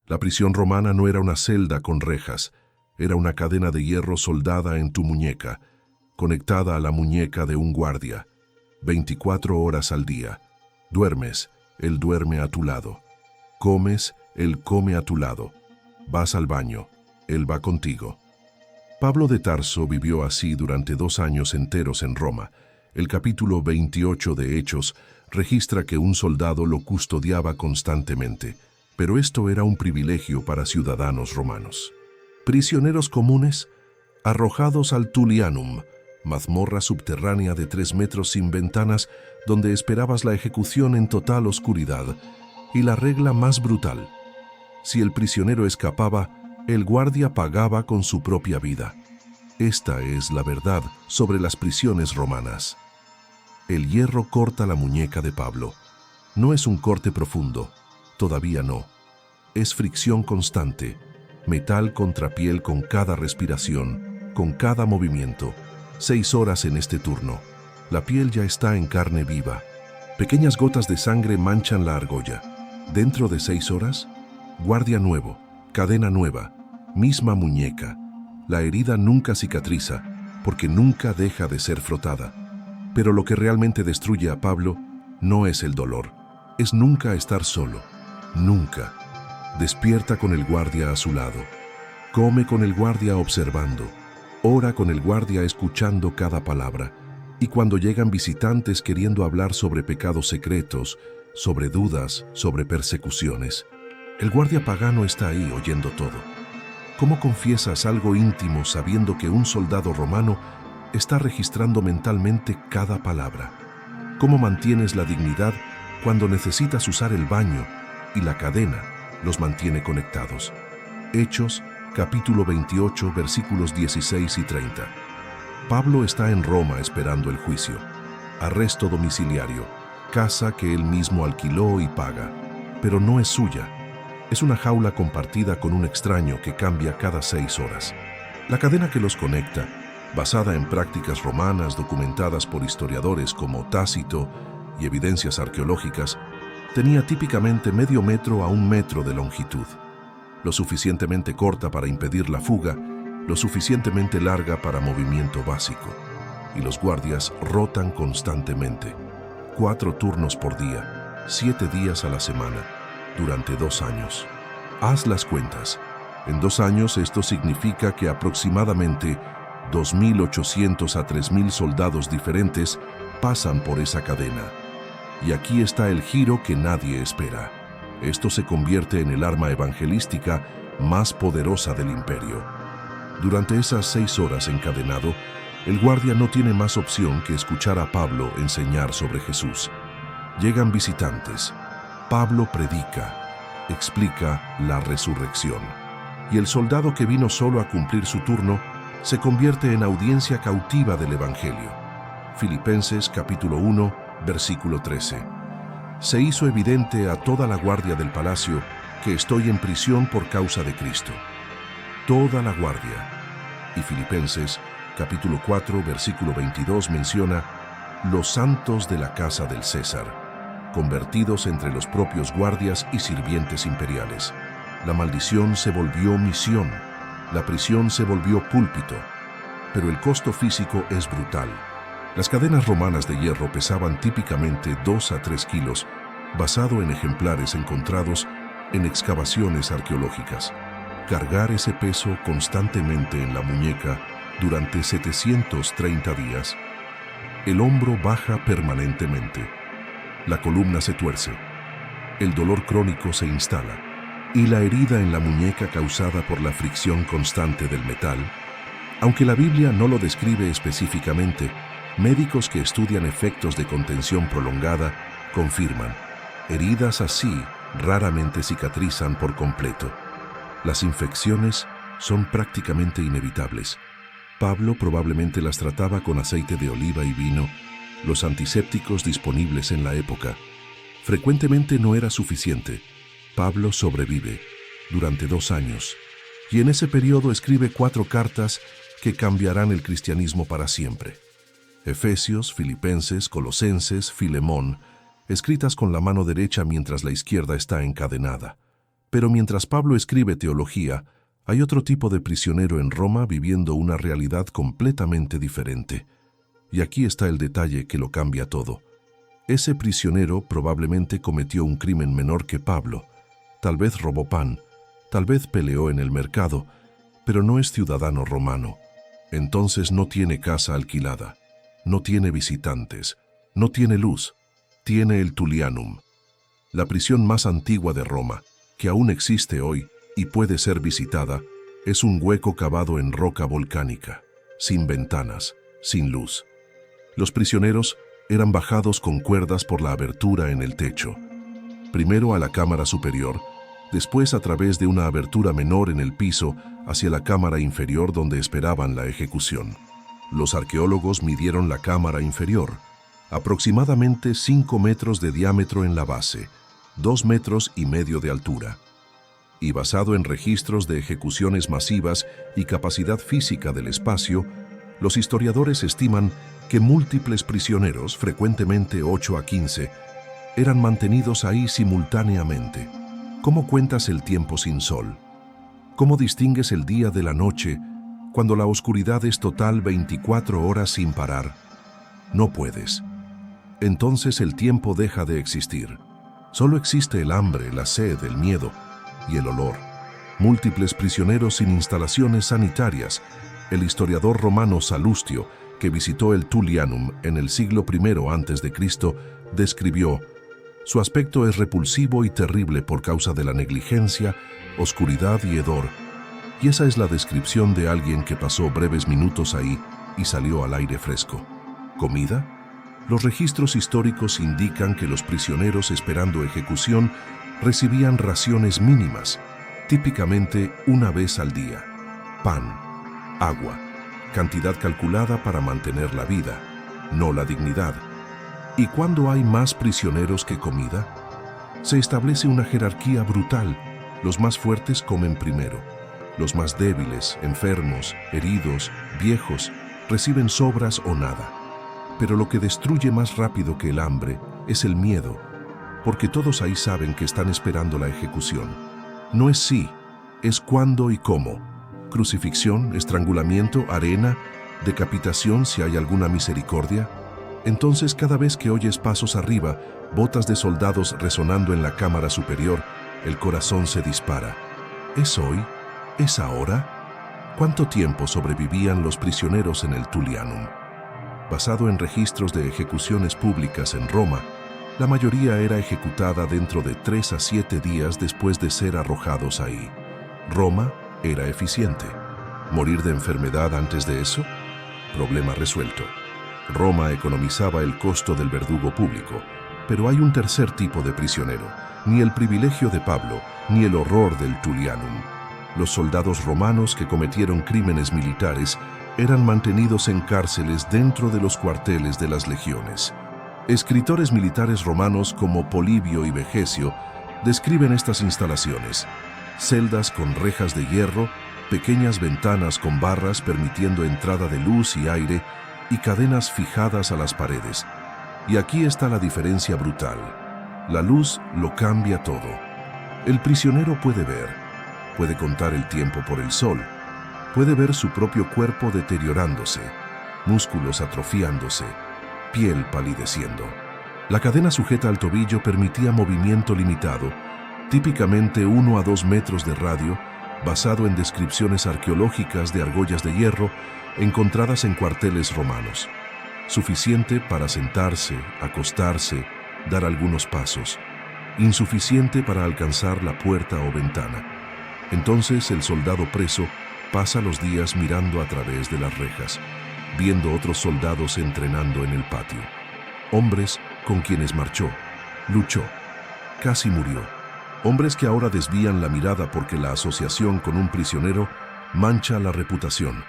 La prisión romana no era una celda con rejas, era una cadena de hierro soldada en tu muñeca, conectada a la muñeca de un guardia, 24 horas al día. Duermes, él duerme a tu lado. Comes, él come a tu lado. Vas al baño, él va contigo. Pablo de Tarso vivió así durante 2 años enteros en Roma. El capítulo 28 de Hechos registra que un soldado lo custodiaba constantemente, pero esto era un privilegio para ciudadanos romanos. Prisioneros comunes, arrojados al Tullianum, mazmorra subterránea de 3 metros sin ventanas donde esperabas la ejecución en total oscuridad, y la regla más brutal: si el prisionero escapaba, el guardia pagaba con su propia vida. Esta es la verdad sobre las prisiones romanas. El hierro corta la muñeca de Pablo. No es un corte profundo, todavía no. Es fricción constante, metal contra piel con cada respiración, con cada movimiento. 6 horas en este turno. La piel ya está en carne viva. Pequeñas gotas de sangre manchan la argolla. Dentro de 6 horas, guardia nuevo, cadena nueva, misma muñeca. La herida nunca cicatriza, porque nunca deja de ser frotada. Pero lo que realmente destruye a Pablo no es el dolor, es nunca estar solo, nunca. Despierta con el guardia a su lado, come con el guardia observando, ora con el guardia escuchando cada palabra, y cuando llegan visitantes queriendo hablar sobre pecados secretos, sobre dudas, sobre persecuciones, el guardia pagano está ahí oyendo todo. ¿Cómo confiesas algo íntimo sabiendo que un soldado romano está registrando mentalmente cada palabra? ¿Cómo mantienes la dignidad cuando necesitas usar el baño y la cadena los mantiene conectados? Hechos, capítulo 28, versículos 16 y 30. Pablo está en Roma esperando el juicio. Arresto domiciliario, casa que él mismo alquiló y paga, pero no es suya. Es una jaula compartida con un extraño que cambia cada 6 horas. La cadena que los conecta, basada en prácticas romanas documentadas por historiadores como Tácito y evidencias arqueológicas, tenía típicamente medio metro a 1 metro de longitud. Lo suficientemente corta para impedir la fuga, lo suficientemente larga para movimiento básico. Y los guardias rotan constantemente. 4 turnos por día, 7 días a la semana, durante 2 años. Haz las cuentas. En 2 años esto significa que aproximadamente 2.800 a 3.000 soldados diferentes pasan por esa cadena. Y aquí está el giro que nadie espera. Esto se convierte en el arma evangelística más poderosa del imperio. Durante esas 6 horas encadenado, el guardia no tiene más opción que escuchar a Pablo enseñar sobre Jesús. Llegan visitantes. Pablo predica, explica la resurrección. Y el soldado que vino solo a cumplir su turno se convierte en audiencia cautiva del Evangelio. Filipenses capítulo 1, versículo 13. Se hizo evidente a toda la guardia del palacio que estoy en prisión por causa de Cristo. Toda la guardia. Y Filipenses capítulo 4, versículo 22 menciona los santos de la casa del César, convertidos entre los propios guardias y sirvientes imperiales. La maldición se volvió misión, la prisión se volvió púlpito, pero el costo físico es brutal. Las cadenas romanas de hierro pesaban típicamente 2 a 3 kilos, basado en ejemplares encontrados en excavaciones arqueológicas. Cargar ese peso constantemente en la muñeca durante 730 días. El hombro baja permanentemente. La columna se tuerce, el dolor crónico se instala, y la herida en la muñeca causada por la fricción constante del metal. Aunque la Biblia no lo describe específicamente, médicos que estudian efectos de contención prolongada confirman, heridas así raramente cicatrizan por completo. Las infecciones son prácticamente inevitables. Pablo probablemente las trataba con aceite de oliva y vino, los antisépticos disponibles en la época. Frecuentemente no era suficiente. Pablo sobrevive durante 2 años y en ese periodo escribe 4 cartas que cambiarán el cristianismo para siempre. Efesios, Filipenses, Colosenses, Filemón, escritas con la mano derecha mientras la izquierda está encadenada. Pero mientras Pablo escribe teología, hay otro tipo de prisionero en Roma viviendo una realidad completamente diferente. Y aquí está el detalle que lo cambia todo. Ese prisionero probablemente cometió un crimen menor que Pablo. Tal vez robó pan, tal vez peleó en el mercado, pero no es ciudadano romano. Entonces no tiene casa alquilada, no tiene visitantes, no tiene luz, tiene el Tullianum, la prisión más antigua de Roma, que aún existe hoy y puede ser visitada. Es un hueco cavado en roca volcánica, sin ventanas, sin luz. Los prisioneros eran bajados con cuerdas por la abertura en el techo, primero a la cámara superior, después a través de una abertura menor en el piso hacia la cámara inferior donde esperaban la ejecución. Los arqueólogos midieron la cámara inferior, aproximadamente 5 metros de diámetro en la base, 2,5 metros de altura. Y basado en registros de ejecuciones masivas y capacidad física del espacio, los historiadores estiman que múltiples prisioneros, frecuentemente 8 a 15, eran mantenidos ahí simultáneamente. ¿Cómo cuentas el tiempo sin sol? ¿Cómo distingues el día de la noche cuando la oscuridad es total 24 horas sin parar? No puedes. Entonces el tiempo deja de existir. Solo existe el hambre, la sed, el miedo y el olor. Múltiples prisioneros sin instalaciones sanitarias. El historiador romano Salustio, que visitó el Tullianum en el siglo I a.C., describió: su aspecto es repulsivo y terrible por causa de la negligencia, oscuridad y hedor. Y esa es la descripción de alguien que pasó breves minutos ahí y salió al aire fresco. ¿Comida? Los registros históricos indican que los prisioneros esperando ejecución recibían raciones mínimas, típicamente una vez al día. Pan, agua, cantidad calculada para mantener la vida, no la dignidad. ¿Y cuándo hay más prisioneros que comida? Se establece una jerarquía brutal. Los más fuertes comen primero. Los más débiles, enfermos, heridos, viejos, reciben sobras o nada. Pero lo que destruye más rápido que el hambre es el miedo, porque todos ahí saben que están esperando la ejecución. No es si, es cuándo y cómo. Crucifixión, estrangulamiento, arena, decapitación si hay alguna misericordia. Entonces cada vez que oyes pasos arriba, botas de soldados resonando en la cámara superior, el corazón se dispara. ¿Es hoy? ¿Es ahora? ¿Cuánto tiempo sobrevivían los prisioneros en el Tullianum? Basado en registros de ejecuciones públicas en Roma, la mayoría era ejecutada dentro de 3 a 7 días después de ser arrojados ahí. Roma era eficiente. ¿Morir de enfermedad antes de eso? Problema resuelto. Roma economizaba el costo del verdugo público, pero hay un tercer tipo de prisionero, ni el privilegio de Pablo, ni el horror del Tullianum. Los soldados romanos que cometieron crímenes militares eran mantenidos en cárceles dentro de los cuarteles de las legiones. Escritores militares romanos como Polibio y Vegesio describen estas instalaciones: celdas con rejas de hierro, pequeñas ventanas con barras permitiendo entrada de luz y aire y cadenas fijadas a las paredes. Y aquí está la diferencia brutal. La luz lo cambia todo. El prisionero puede ver, puede contar el tiempo por el sol, puede ver su propio cuerpo deteriorándose, músculos atrofiándose, piel palideciendo. La cadena sujeta al tobillo permitía movimiento limitado, típicamente 1 a 2 metros de radio, basado en descripciones arqueológicas de argollas de hierro encontradas en cuarteles romanos. Suficiente para sentarse, acostarse, dar algunos pasos. Insuficiente para alcanzar la puerta o ventana. Entonces el soldado preso pasa los días mirando a través de las rejas, viendo otros soldados entrenando en el patio. Hombres con quienes marchó, luchó, casi murió. Hombres que ahora desvían la mirada porque la asociación con un prisionero mancha la reputación.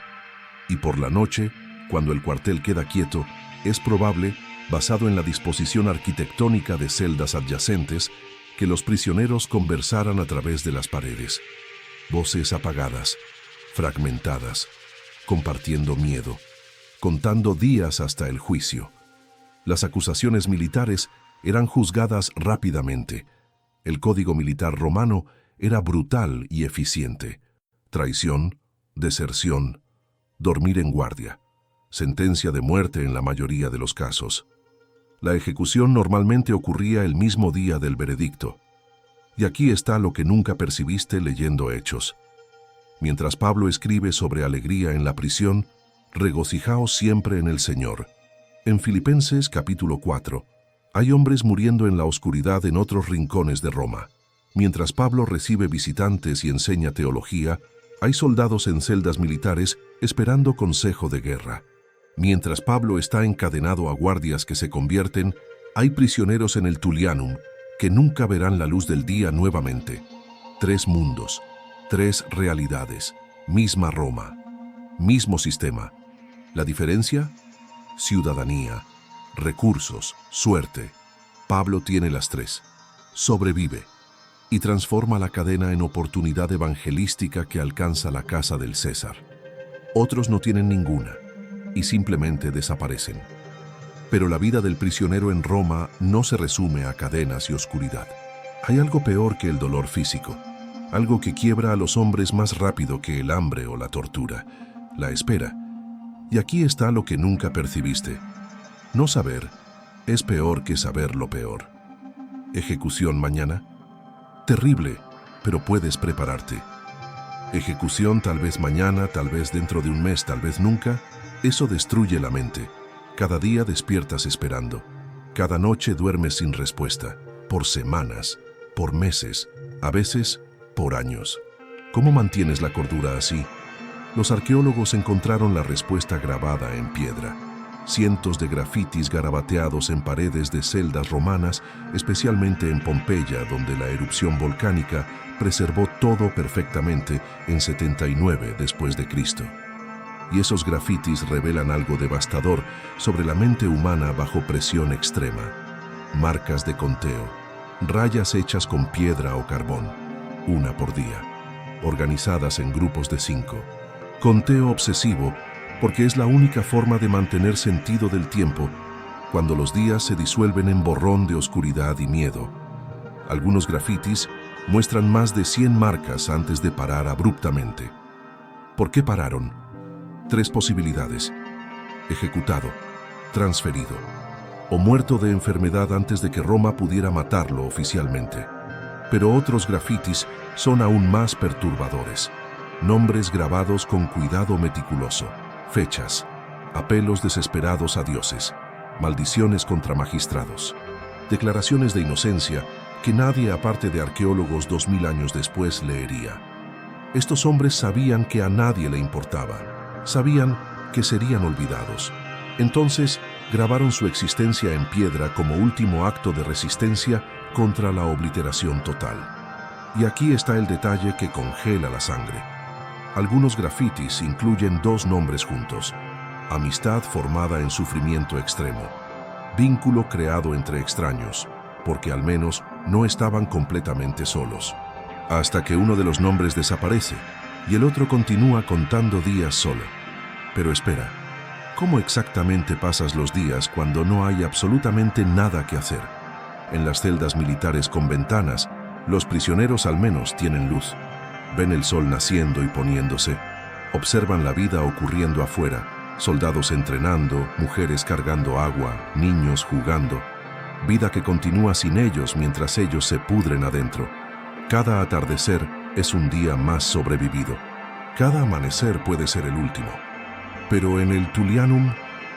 Y por la noche, cuando el cuartel queda quieto, es probable, basado en la disposición arquitectónica de celdas adyacentes, que los prisioneros conversaran a través de las paredes. Voces apagadas, fragmentadas, compartiendo miedo, contando días hasta el juicio. Las acusaciones militares eran juzgadas rápidamente. El código militar romano era brutal y eficiente. Traición, deserción, dormir en guardia. Sentencia de muerte en la mayoría de los casos. La ejecución normalmente ocurría el mismo día del veredicto. Y aquí está lo que nunca percibiste leyendo Hechos. Mientras Pablo escribe sobre alegría en la prisión, regocijaos siempre en el Señor. En Filipenses capítulo 4, hay hombres muriendo en la oscuridad en otros rincones de Roma. Mientras Pablo recibe visitantes y enseña teología, hay soldados en celdas militares esperando consejo de guerra. Mientras Pablo está encadenado a guardias que se convierten, hay prisioneros en el Tullianum que nunca verán la luz del día nuevamente. 3 mundos, 3 realidades, misma Roma, mismo sistema. ¿La diferencia? Ciudadanía, recursos, suerte. Pablo tiene las 3. Sobrevive y transforma la cadena en oportunidad evangelística que alcanza la casa del César. Otros no tienen ninguna y simplemente desaparecen. Pero la vida del prisionero en Roma no se resume a cadenas y oscuridad. Hay algo peor que el dolor físico, algo que quiebra a los hombres más rápido que el hambre o la tortura, la espera. Y aquí está lo que nunca percibiste. No saber es peor que saber lo peor. ¿Ejecución mañana? Terrible, pero puedes prepararte. Ejecución tal vez mañana, tal vez dentro de un mes, tal vez nunca. Eso destruye la mente. Cada día despiertas esperando. Cada noche duermes sin respuesta. Por semanas, por meses, a veces por años. ¿Cómo mantienes la cordura así? Los arqueólogos encontraron la respuesta grabada en piedra. Cientos de grafitis garabateados en paredes de celdas romanas, especialmente en Pompeya, donde la erupción volcánica preservó todo perfectamente en 79 después de Cristo. Y esos grafitis revelan algo devastador sobre la mente humana bajo presión extrema. Marcas de conteo, rayas hechas con piedra o carbón, 1 por día, organizadas en grupos de 5. Conteo obsesivo, porque es la única forma de mantener sentido del tiempo cuando los días se disuelven en borrón de oscuridad y miedo. Algunos grafitis muestran más de 100 marcas antes de parar abruptamente. ¿Por qué pararon? 3 posibilidades: ejecutado, transferido o muerto de enfermedad antes de que Roma pudiera matarlo oficialmente. Pero otros grafitis son aún más perturbadores. Nombres grabados con cuidado meticuloso, fechas, apelos desesperados a dioses, maldiciones contra magistrados, declaraciones de inocencia que nadie aparte de arqueólogos 2000 años después leería. Estos hombres sabían que a nadie le importaba, sabían que serían olvidados. Entonces grabaron su existencia en piedra como último acto de resistencia contra la obliteración total. Y aquí está el detalle que congela la sangre. Algunos grafitis incluyen 2 nombres juntos: amistad formada en sufrimiento extremo, vínculo creado entre extraños, porque al menos no estaban completamente solos. Hasta que uno de los nombres desaparece y el otro continúa contando días solo. Pero espera, ¿cómo exactamente pasas los días cuando no hay absolutamente nada que hacer? En las celdas militares con ventanas, los prisioneros al menos tienen luz. Ven el sol naciendo y poniéndose, observan la vida ocurriendo afuera, soldados entrenando, mujeres cargando agua, niños jugando, vida que continúa sin ellos mientras ellos se pudren adentro. Cada atardecer es un día más sobrevivido. Cada amanecer puede ser el último. Pero en el Tullianum,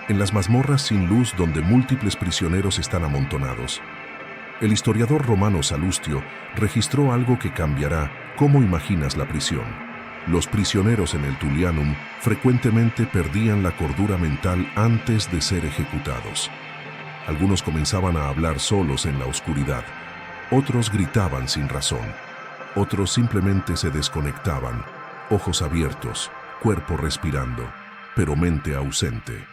en las mazmorras sin luz donde múltiples prisioneros están amontonados, el historiador romano Salustio registró algo que cambiará cómo imaginas la prisión. Los prisioneros en el Tullianum frecuentemente perdían la cordura mental antes de ser ejecutados. Algunos comenzaban a hablar solos en la oscuridad, otros gritaban sin razón, otros simplemente se desconectaban, ojos abiertos, cuerpo respirando, pero mente ausente.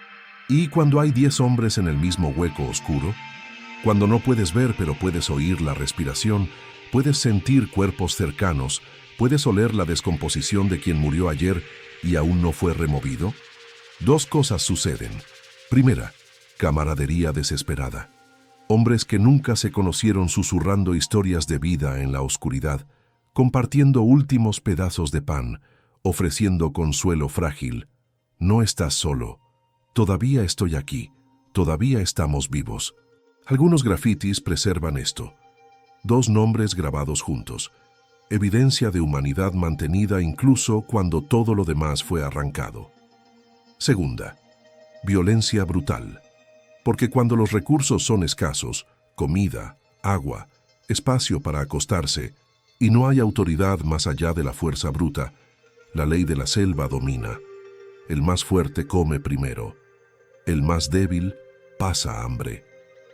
¿Y cuando hay 10 hombres en el mismo hueco oscuro? Cuando no puedes ver pero puedes oír la respiración, puedes sentir cuerpos cercanos, puedes oler la descomposición de quien murió ayer y aún no fue removido. 2 cosas suceden. Primera, camaradería desesperada. Hombres que nunca se conocieron susurrando historias de vida en la oscuridad, compartiendo últimos pedazos de pan, ofreciendo consuelo frágil. No estás solo. Todavía estoy aquí. Todavía estamos vivos. Algunos grafitis preservan esto. 2 nombres grabados juntos. Evidencia de humanidad mantenida incluso cuando todo lo demás fue arrancado. Segunda, violencia brutal. Porque cuando los recursos son escasos, comida, agua, espacio para acostarse, y no hay autoridad más allá de la fuerza bruta, la ley de la selva domina. El más fuerte come primero. El más débil pasa hambre.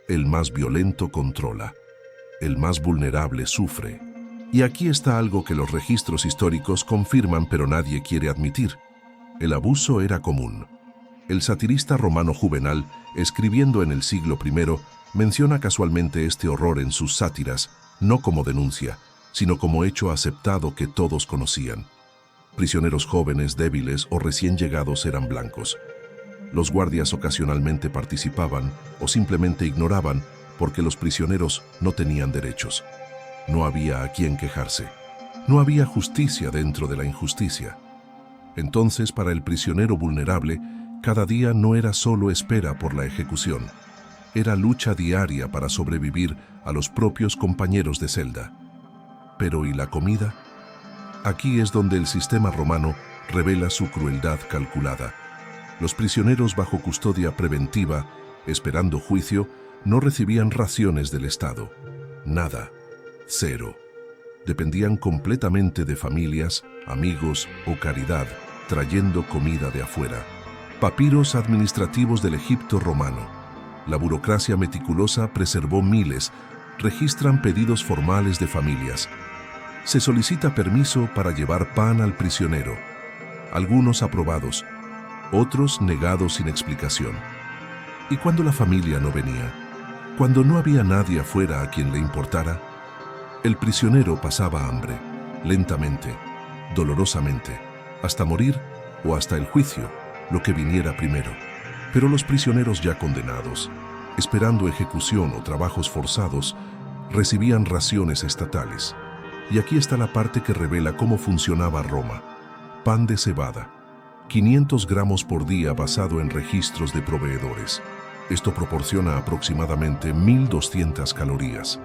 El más violento controla. El más vulnerable sufre. Y aquí está algo que los registros históricos confirman pero nadie quiere admitir. El abuso era común. El satirista romano Juvenal, escribiendo en el siglo I, menciona casualmente este horror en sus sátiras, no como denuncia, sino como hecho aceptado que todos conocían. Prisioneros jóvenes, débiles o recién llegados eran blancos. Los guardias ocasionalmente participaban o simplemente ignoraban porque los prisioneros no tenían derechos. No había a quien quejarse. No había justicia dentro de la injusticia. Entonces, para el prisionero vulnerable, cada día no era solo espera por la ejecución. Era lucha diaria para sobrevivir a los propios compañeros de celda. Pero ¿y la comida? Aquí es donde el sistema romano revela su crueldad calculada. Los prisioneros bajo custodia preventiva, esperando juicio, no recibían raciones del Estado. Nada. Cero. Dependían completamente de familias, amigos o caridad, trayendo comida de afuera. Papiros administrativos del Egipto romano. La burocracia meticulosa preservó miles, registran pedidos formales de familias. Se solicita permiso para llevar pan al prisionero. Algunos aprobados, otros negados sin explicación. ¿Y cuando la familia no venía? Cuando no había nadie afuera a quien le importara, el prisionero pasaba hambre, lentamente, dolorosamente, hasta morir o hasta el juicio, lo que viniera primero. Pero los prisioneros ya condenados, esperando ejecución o trabajos forzados, recibían raciones estatales. Y aquí está la parte que revela cómo funcionaba Roma. Pan de cebada, 500 gramos por día basado en registros de proveedores. Esto proporciona aproximadamente 1.200 calorías.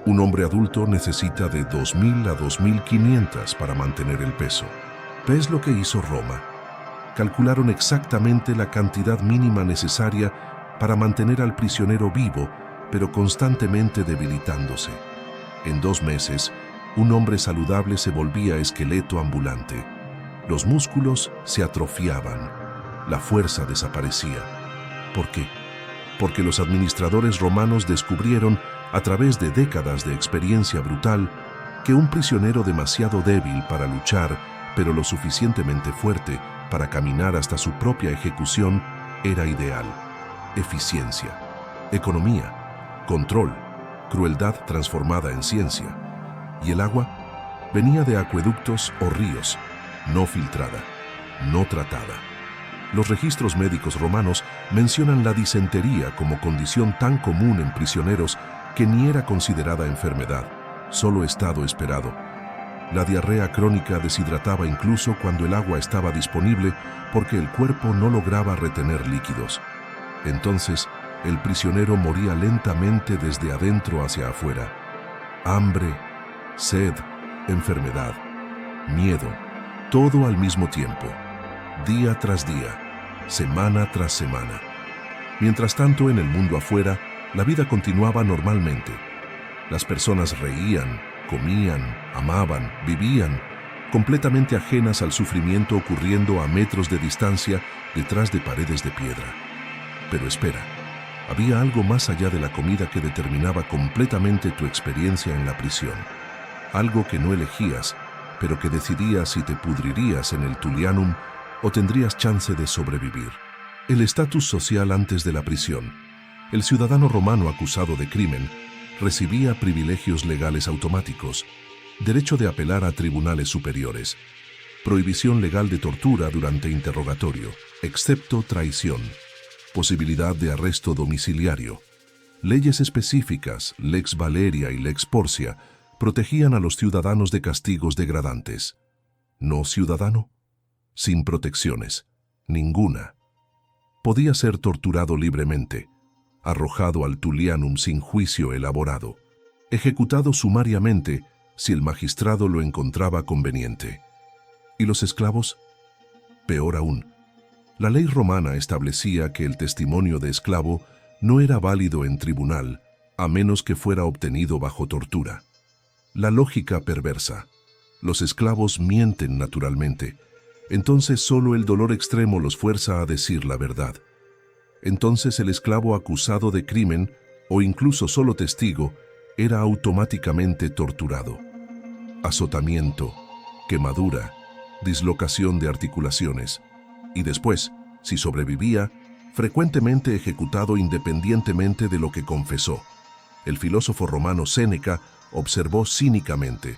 Un hombre adulto necesita de 2.000 a 2.500 para mantener el peso. ¿Ves lo que hizo Roma? Calcularon exactamente la cantidad mínima necesaria para mantener al prisionero vivo, pero constantemente debilitándose. En 2 meses, un hombre saludable se volvía esqueleto ambulante. Los músculos se atrofiaban. La fuerza desaparecía. ¿Por qué? Porque los administradores romanos descubrieron, a través de décadas de experiencia brutal, que un prisionero demasiado débil para luchar, pero lo suficientemente fuerte para caminar hasta su propia ejecución, era ideal. Eficiencia, economía, control, crueldad transformada en ciencia. ¿Y el agua? Venía de acueductos o ríos, no filtrada, no tratada. Los registros médicos romanos mencionan la disentería como condición tan común en prisioneros que ni era considerada enfermedad, solo estado esperado. La diarrea crónica deshidrataba incluso cuando el agua estaba disponible porque el cuerpo no lograba retener líquidos. Entonces, el prisionero moría lentamente desde adentro hacia afuera. Hambre, sed, enfermedad, miedo, todo al mismo tiempo, día tras día, semana tras semana. Mientras tanto, en el mundo afuera, la vida continuaba normalmente. Las personas reían, comían, amaban, vivían, completamente ajenas al sufrimiento ocurriendo a metros de distancia detrás de paredes de piedra. Pero espera, había algo más allá de la comida que determinaba completamente tu experiencia en la prisión. Algo que no elegías, pero que decidía si te pudrirías en el Tullianum o tendrías chance de sobrevivir. El estatus social antes de la prisión. El ciudadano romano acusado de crimen recibía privilegios legales automáticos, derecho de apelar a tribunales superiores, prohibición legal de tortura durante interrogatorio, excepto traición, posibilidad de arresto domiciliario, leyes específicas, Lex Valeria y Lex Porcia, protegían a los ciudadanos de castigos degradantes. ¿No ciudadano? Sin protecciones, ninguna. Podía ser torturado libremente, arrojado al Tullianum sin juicio elaborado, ejecutado sumariamente si el magistrado lo encontraba conveniente. ¿Y los esclavos? Peor aún. La ley romana establecía que el testimonio de esclavo no era válido en tribunal, a menos que fuera obtenido bajo tortura. La lógica perversa. Los esclavos mienten naturalmente, entonces solo el dolor extremo los fuerza a decir la verdad. Entonces el esclavo acusado de crimen, o incluso solo testigo, era automáticamente torturado. Azotamiento, quemadura, dislocación de articulaciones, y después, si sobrevivía, frecuentemente ejecutado independientemente de lo que confesó. El filósofo romano Séneca observó cínicamente: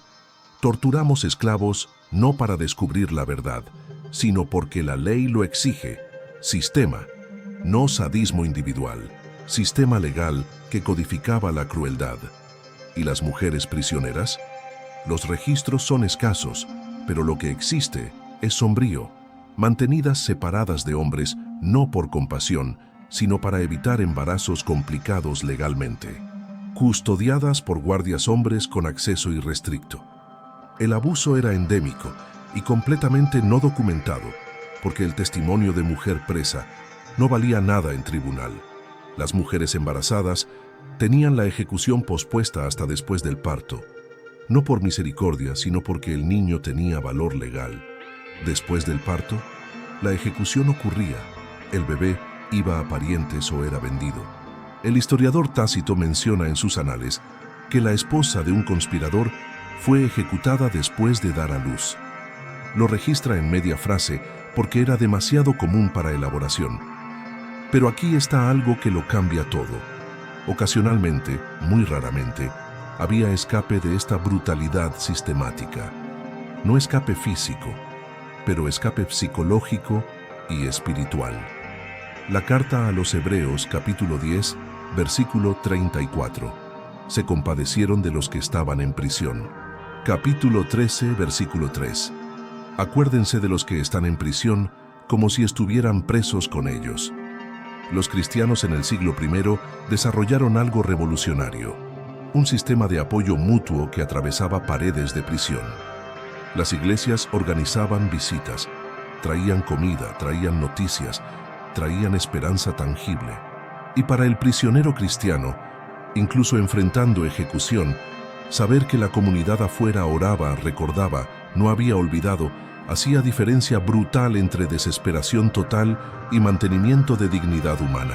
torturamos esclavos no para descubrir la verdad, sino porque la ley lo exige. Sistema, no sadismo individual, sistema legal que codificaba la crueldad. ¿Y las mujeres prisioneras? Los registros son escasos, pero lo que existe es sombrío, mantenidas separadas de hombres no por compasión, sino para evitar embarazos complicados legalmente, custodiadas por guardias hombres con acceso irrestricto. El abuso era endémico y completamente no documentado, porque el testimonio de mujer presa no valía nada en tribunal. Las mujeres embarazadas tenían la ejecución pospuesta hasta después del parto, no por misericordia, sino porque el niño tenía valor legal. Después del parto, la ejecución ocurría, el bebé iba a parientes o era vendido. El historiador Tácito menciona en sus anales que la esposa de un conspirador fue ejecutada después de dar a luz. Lo registra en media frase porque era demasiado común para elaboración. Pero aquí está algo que lo cambia todo. Ocasionalmente, muy raramente, había escape de esta brutalidad sistemática. No escape físico, pero escape psicológico y espiritual. La carta a los Hebreos, capítulo 10, versículo 34. Se compadecieron de los que estaban en prisión. Capítulo 13, versículo 3. Acuérdense de los que están en prisión como si estuvieran presos con ellos. Los cristianos en el siglo I desarrollaron algo revolucionario, un sistema de apoyo mutuo que atravesaba paredes de prisión. Las iglesias organizaban visitas, traían comida, traían noticias, traían esperanza tangible. Y para el prisionero cristiano, incluso enfrentando ejecución, saber que la comunidad afuera oraba, recordaba, no había olvidado, hacía diferencia brutal entre desesperación total y mantenimiento de dignidad humana.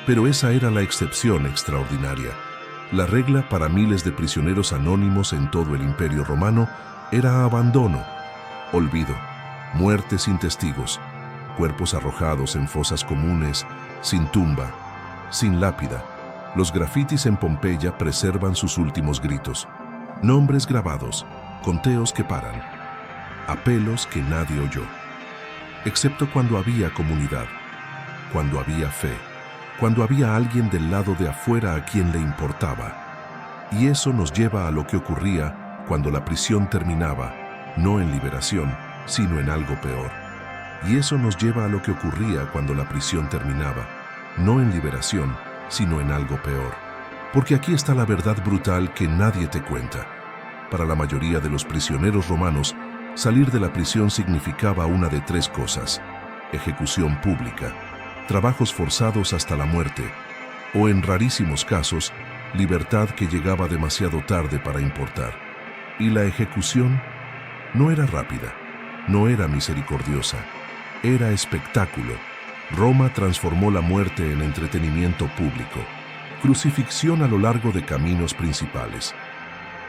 Pero esa era la excepción extraordinaria. La regla para miles de prisioneros anónimos en todo el Imperio Romano era abandono, olvido, muerte sin testigos, cuerpos arrojados en fosas comunes, sin tumba, sin lápida. Los grafitis en Pompeya preservan sus últimos gritos. Nombres grabados, conteos que paran, apelos que nadie oyó. Excepto cuando había comunidad, cuando había fe, cuando había alguien del lado de afuera a quien le importaba. Y eso nos lleva a lo que ocurría cuando la prisión terminaba, no en liberación, sino en algo peor. Y eso nos lleva a lo que ocurría cuando la prisión terminaba, no en liberación, sino en algo peor. Porque aquí está la verdad brutal que nadie te cuenta. Para la mayoría de los prisioneros romanos, salir de la prisión significaba una de tres cosas: ejecución pública, trabajos forzados hasta la muerte, o en rarísimos casos, libertad que llegaba demasiado tarde para importar. Y la ejecución no era rápida, no era misericordiosa, era espectáculo. Roma transformó la muerte en entretenimiento público. Crucifixión a lo largo de caminos principales.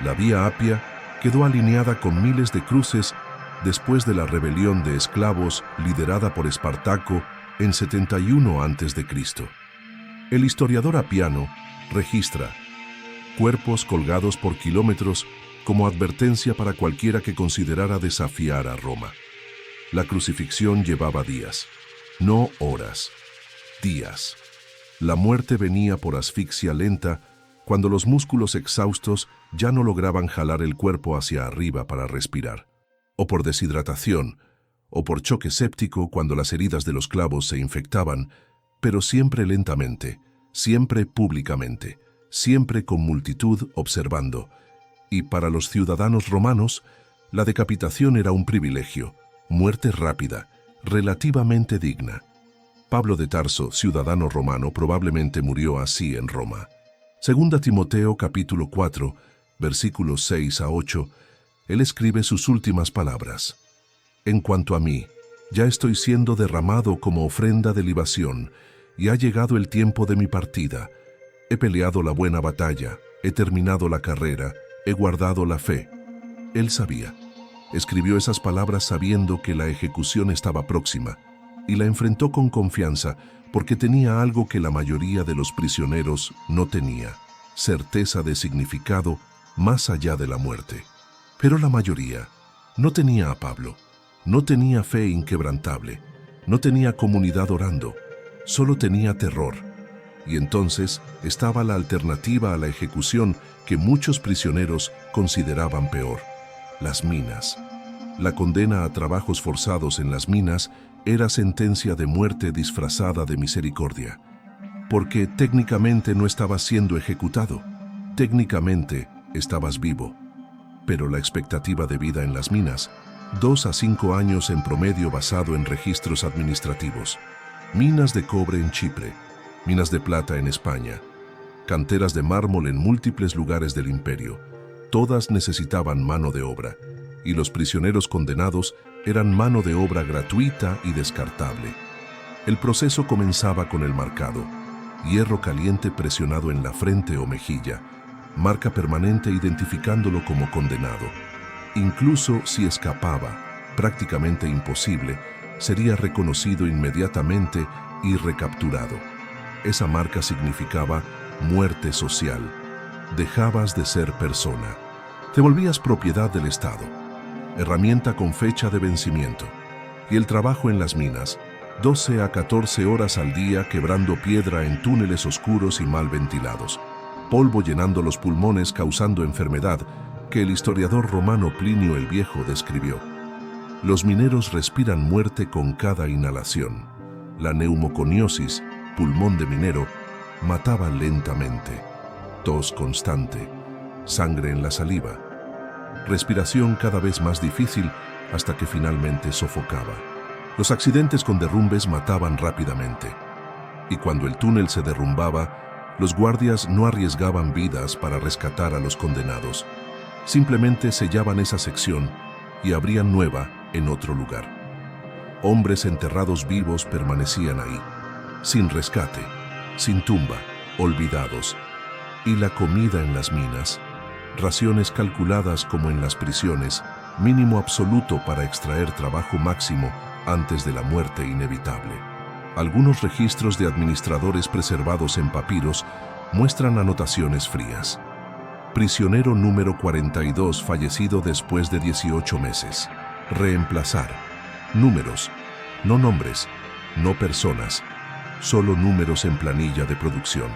La Vía Apia quedó alineada con miles de cruces después de la rebelión de esclavos liderada por Espartaco en 71 a.C. El historiador Apiano registra cuerpos colgados por kilómetros como advertencia para cualquiera que considerara desafiar a Roma. La crucifixión llevaba días, no horas, días. La muerte venía por asfixia lenta cuando los músculos exhaustos ya no lograban jalar el cuerpo hacia arriba para respirar, o por deshidratación, o por choque séptico cuando las heridas de los clavos se infectaban, pero siempre lentamente, siempre públicamente, siempre con multitud observando. Y para los ciudadanos romanos, la decapitación era un privilegio, muerte rápida, relativamente digna. Pablo de Tarso, ciudadano romano, probablemente murió así en Roma. Segunda Timoteo capítulo 4, versículos 6 a 8, él escribe sus últimas palabras. En cuanto a mí, ya estoy siendo derramado como ofrenda de libación, y ha llegado el tiempo de mi partida. He peleado la buena batalla, he terminado la carrera, he guardado la fe. Él sabía. Escribió esas palabras sabiendo que la ejecución estaba próxima, y la enfrentó con confianza porque tenía algo que la mayoría de los prisioneros no tenía, certeza de significado más allá de la muerte. Pero la mayoría no tenía a Pablo, no tenía fe inquebrantable, no tenía comunidad orando, solo tenía terror. Y entonces estaba la alternativa a la ejecución que muchos prisioneros consideraban peor: las minas. La condena a trabajos forzados en las minas era sentencia de muerte disfrazada de misericordia, porque técnicamente no estabas siendo ejecutado, técnicamente estabas vivo. Pero la expectativa de vida en las minas, 2 a 5 años en promedio basado en registros administrativos. Minas de cobre en Chipre, minas de plata en España, canteras de mármol en múltiples lugares del imperio. Todas necesitaban mano de obra, y los prisioneros condenados eran mano de obra gratuita y descartable. El proceso comenzaba con el marcado, hierro caliente presionado en la frente o mejilla, marca permanente identificándolo como condenado. Incluso si escapaba, prácticamente imposible, sería reconocido inmediatamente y recapturado. Esa marca significaba muerte social. Dejabas de ser persona. Te volvías propiedad del Estado, herramienta con fecha de vencimiento. Y el trabajo en las minas, 12 a 14 horas al día quebrando piedra en túneles oscuros y mal ventilados, polvo llenando los pulmones causando enfermedad que el historiador romano Plinio el Viejo describió. Los mineros respiran muerte con cada inhalación. La neumoconiosis, pulmón de minero, mataba lentamente. Tos constante, sangre en la saliva, respiración cada vez más difícil hasta que finalmente sofocaba. Los accidentes con derrumbes mataban rápidamente. Y cuando el túnel se derrumbaba, los guardias no arriesgaban vidas para rescatar a los condenados. Simplemente sellaban esa sección y abrían nueva en otro lugar. Hombres enterrados vivos permanecían ahí, sin rescate, sin tumba, olvidados. Y la comida en las minas, raciones calculadas como en las prisiones, mínimo absoluto para extraer trabajo máximo antes de la muerte inevitable. Algunos registros de administradores preservados en papiros muestran anotaciones frías. Prisionero número 42 fallecido después de 18 meses. Reemplazar. Números, no nombres, no personas, solo números en planilla de producción.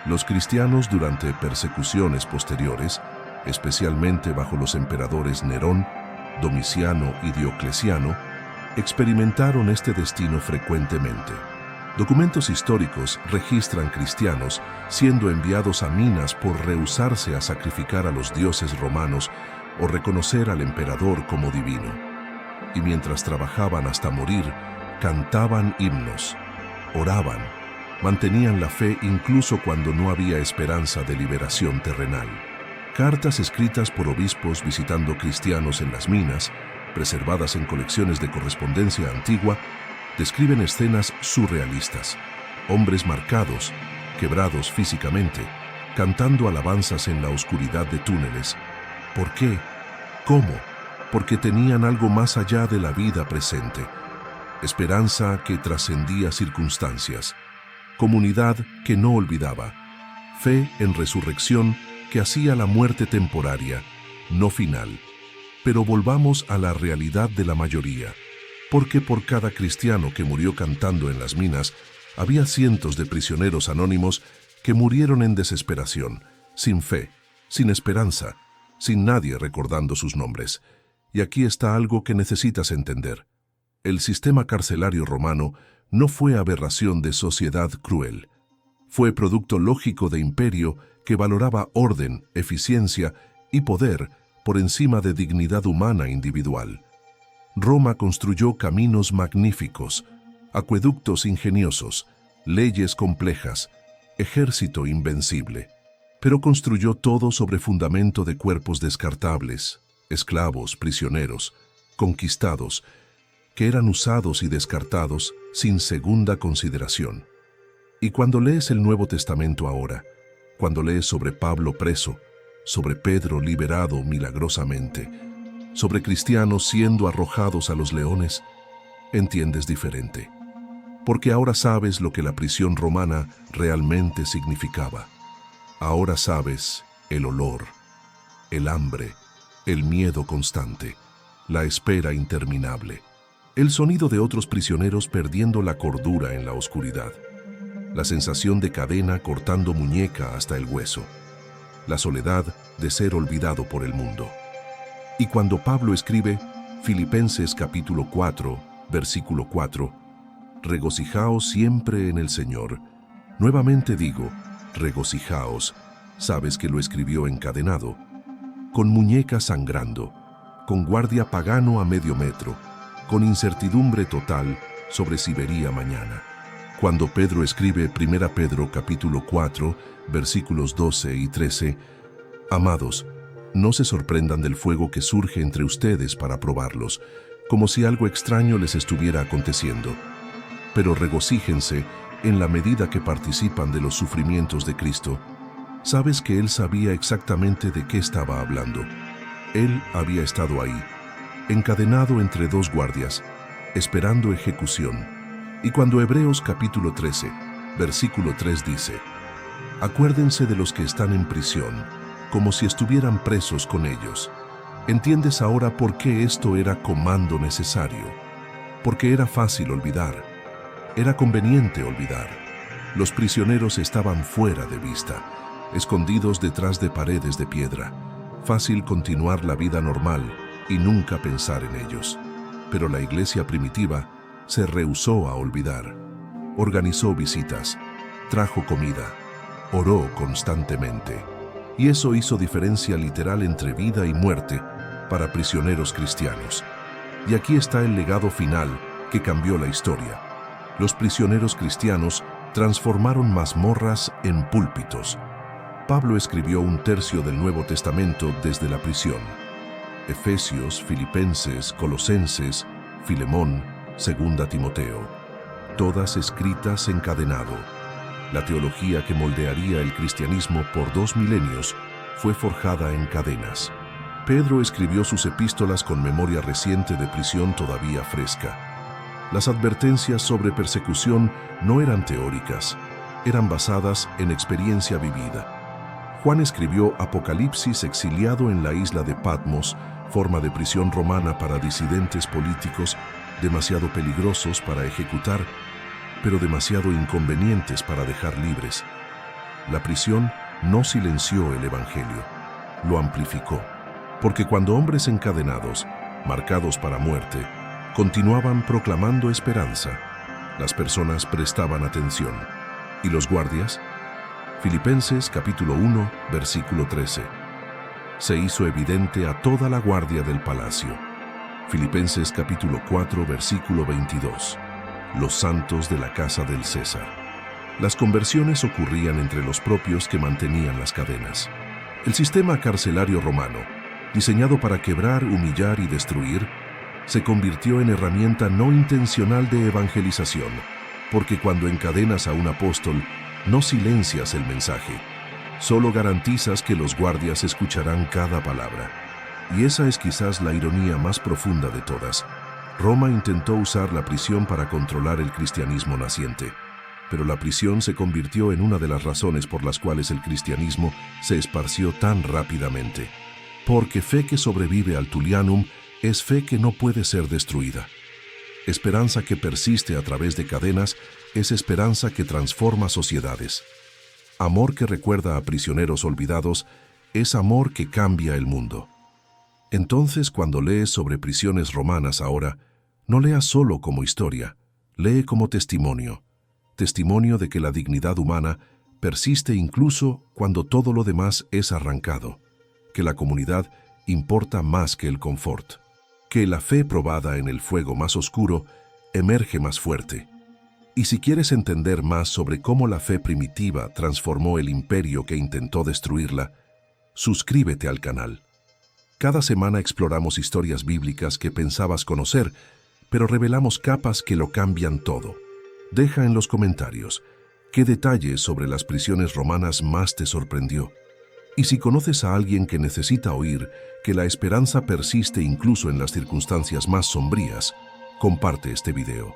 Los cristianos durante persecuciones posteriores, especialmente bajo los emperadores Nerón, Domiciano y Diocleciano, experimentaron este destino frecuentemente. Documentos históricos registran cristianos siendo enviados a minas por rehusarse a sacrificar a los dioses romanos o reconocer al emperador como divino. Y mientras trabajaban hasta morir, cantaban himnos, oraban, mantenían la fe incluso cuando no había esperanza de liberación terrenal. Cartas escritas por obispos visitando cristianos en las minas, preservadas en colecciones de correspondencia antigua, describen escenas surrealistas. Hombres marcados, quebrados físicamente, cantando alabanzas en la oscuridad de túneles. ¿Por qué? ¿Cómo? Porque tenían algo más allá de la vida presente. Esperanza que trascendía circunstancias. Comunidad que no olvidaba. Fe en resurrección que hacía la muerte temporaria, no final. Pero volvamos a la realidad de la mayoría. Porque por cada cristiano que murió cantando en las minas, había cientos de prisioneros anónimos que murieron en desesperación, sin fe, sin esperanza, sin nadie recordando sus nombres. Y aquí está algo que necesitas entender. El sistema carcelario romano no fue aberración de sociedad cruel. Fue producto lógico de imperio que valoraba orden, eficiencia y poder por encima de dignidad humana individual. Roma construyó caminos magníficos, acueductos ingeniosos, leyes complejas, ejército invencible. Pero construyó todo sobre fundamento de cuerpos descartables, esclavos, prisioneros, conquistados, que eran usados y descartados sin segunda consideración. Y cuando lees el Nuevo Testamento ahora, cuando lees sobre Pablo preso, sobre Pedro liberado milagrosamente, sobre cristianos siendo arrojados a los leones, entiendes diferente. Porque ahora sabes lo que la prisión romana realmente significaba. Ahora sabes el olor, el hambre, el miedo constante, la espera interminable, el sonido de otros prisioneros perdiendo la cordura en la oscuridad, la sensación de cadena cortando muñeca hasta el hueso, la soledad de ser olvidado por el mundo. Y cuando Pablo escribe, Filipenses capítulo 4, versículo 4, regocijaos siempre en el Señor. Nuevamente digo, regocijaos. Sabes que lo escribió encadenado, con muñeca sangrando, con guardia pagano a medio metro, con incertidumbre total sobre si vería mañana. Cuando Pedro escribe 1 Pedro capítulo 4, versículos 12 y 13, amados, no se sorprendan del fuego que surge entre ustedes para probarlos, como si algo extraño les estuviera aconteciendo. Pero regocíjense en la medida que participan de los sufrimientos de Cristo. Sabes que Él sabía exactamente de qué estaba hablando. Él había estado ahí, encadenado entre dos guardias, esperando ejecución. Y cuando Hebreos capítulo 13, versículo 3 dice, acuérdense de los que están en prisión, como si estuvieran presos con ellos. ¿Entiendes ahora por qué esto era comando necesario? Porque era fácil olvidar. Era conveniente olvidar. Los prisioneros estaban fuera de vista, escondidos detrás de paredes de piedra. Fácil continuar la vida normal y nunca pensar en ellos. Pero la iglesia primitiva se rehusó a olvidar. Organizó visitas, trajo comida, oró constantemente. Y eso hizo diferencia literal entre vida y muerte para prisioneros cristianos. Y aquí está el legado final que cambió la historia. Los prisioneros cristianos transformaron mazmorras en púlpitos. Pablo escribió un tercio del Nuevo Testamento desde la prisión. Efesios, Filipenses, Colosenses, Filemón, 2 Timoteo. Todas escritas encadenado. La teología que moldearía el cristianismo por 2 milenios fue forjada en cadenas. Pedro escribió sus epístolas con memoria reciente de prisión todavía fresca. Las advertencias sobre persecución no eran teóricas, eran basadas en experiencia vivida. Juan escribió Apocalipsis exiliado en la isla de Patmos, forma de prisión romana para disidentes políticos, demasiado peligrosos para ejecutar, pero demasiado inconvenientes para dejar libres. La prisión no silenció el Evangelio, lo amplificó, porque cuando hombres encadenados, marcados para muerte, continuaban proclamando esperanza, las personas prestaban atención. ¿Y los guardias? Filipenses capítulo 1, versículo 13. Se hizo evidente a toda la guardia del palacio. Filipenses capítulo 4, versículo 22. Los santos de la casa del César. Las conversiones ocurrían entre los propios que mantenían las cadenas. El sistema carcelario romano, diseñado para quebrar, humillar y destruir, se convirtió en herramienta no intencional de evangelización, porque cuando encadenas a un apóstol, no silencias el mensaje, solo garantizas que los guardias escucharán cada palabra. Y esa es quizás la ironía más profunda de todas. Roma intentó usar la prisión para controlar el cristianismo naciente, pero la prisión se convirtió en una de las razones por las cuales el cristianismo se esparció tan rápidamente. Porque fe que sobrevive al Tullianum es fe que no puede ser destruida. Esperanza que persiste a través de cadenas es esperanza que transforma sociedades. Amor que recuerda a prisioneros olvidados es amor que cambia el mundo. Entonces, cuando lees sobre prisiones romanas ahora, no leas solo como historia, lee como testimonio. Testimonio de que la dignidad humana persiste incluso cuando todo lo demás es arrancado, que la comunidad importa más que el confort, que la fe probada en el fuego más oscuro emerge más fuerte. Y si quieres entender más sobre cómo la fe primitiva transformó el imperio que intentó destruirla, suscríbete al canal. Cada semana exploramos historias bíblicas que pensabas conocer, pero revelamos capas que lo cambian todo. Deja en los comentarios qué detalles sobre las prisiones romanas más te sorprendió. Y si conoces a alguien que necesita oír que la esperanza persiste incluso en las circunstancias más sombrías, comparte este video.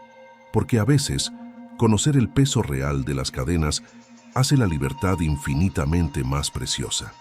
Porque a veces, conocer el peso real de las cadenas hace la libertad infinitamente más preciosa.